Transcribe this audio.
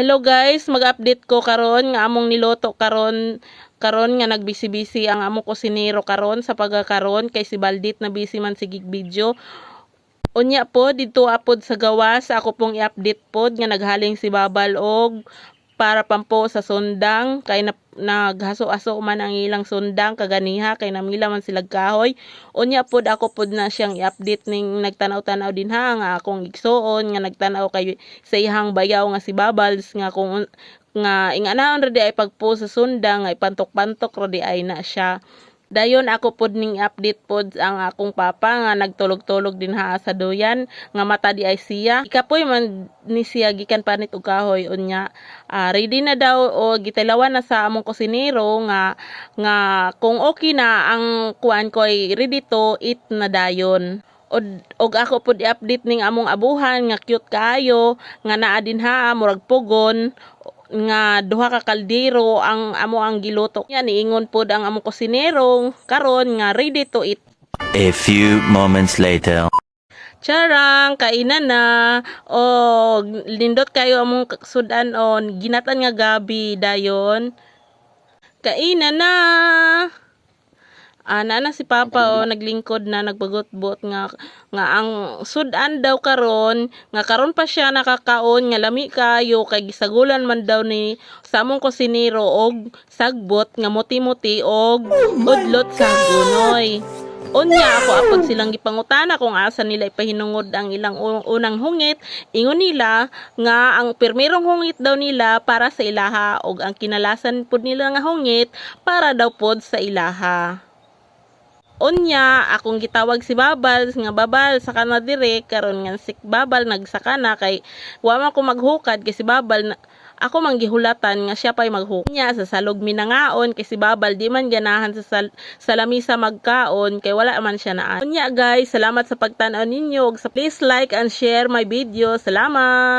Hello guys, mag-update ko karon nga among niloto karon nga nagbisi-bisi ang among kusinero karon sa pagkakaron kay si Baldit na busy man sigig video. Unya po dito apod sa gawas ako pong i-update pod nga naghaling si Babal og para pampo sa sundang kay naghaso-aso man ang ilang sundang kaganiha kay namila man sila kahoy. Unya pod ako pod na siyang i-update ning nagtanaw-tanaw din ha nga akong igsuon nga nagtanaw kay sa ihang bayaw nga si Babals nga kung nga inganaon ra di ay pagpo sa sundang ay pantok-pantok ra di ay na siya. Dayon ako pod ning update pod ang akong papa nga nagtulog-tulog din ha sa duyan nga mata di ay siya. Ikapoy man ni siya gikan panit og kahoy unya. Ready na daw o gitilawan na sa among kusinero nga kung okay na ang kuan ko ay ready to eat na dayon. Og ako pod i-update ning among abuhan nga cute kaayo nga naa din ha murag pugon nga duha ka kaldero ang amo ang giluto niya niingon pod ang among kusinero karon nga ready to eat. A few moments later. Charang kainan na o lindot kayo among sudan-on ginatan nga gabi dayon kainan na. Na si Papa o naglingkod na nagbagot-bot nga ang sudan daw karon nga karon pa siya nakakaon nga lami kayo kay gisagulan man daw ni sa among kusinero og sagbot nga muti-muti og udlot sa gunoy. Unya ako apod silang gipangutana kung asa nila ipahinungod ang ilang unang hungit. Ingon nila nga ang pirmirong hungit daw nila para sa ilaha og ang kinalasan pod nila nga hungit para daw pod sa ilaha. Unya akong gitawag si Babal nga Babal saka na dire karon nga si Babal nagsaka na kay wa man ko maghukad kay si Babal ako manggihulatan nga siya pay maghukad niya sa salog minangaon kay si Babal di man ganahan sa lamisa magkaon kay wala man siya naan. Unya guys, salamat sa pagtan-aw ninyo ug please like and share my video. Salamat.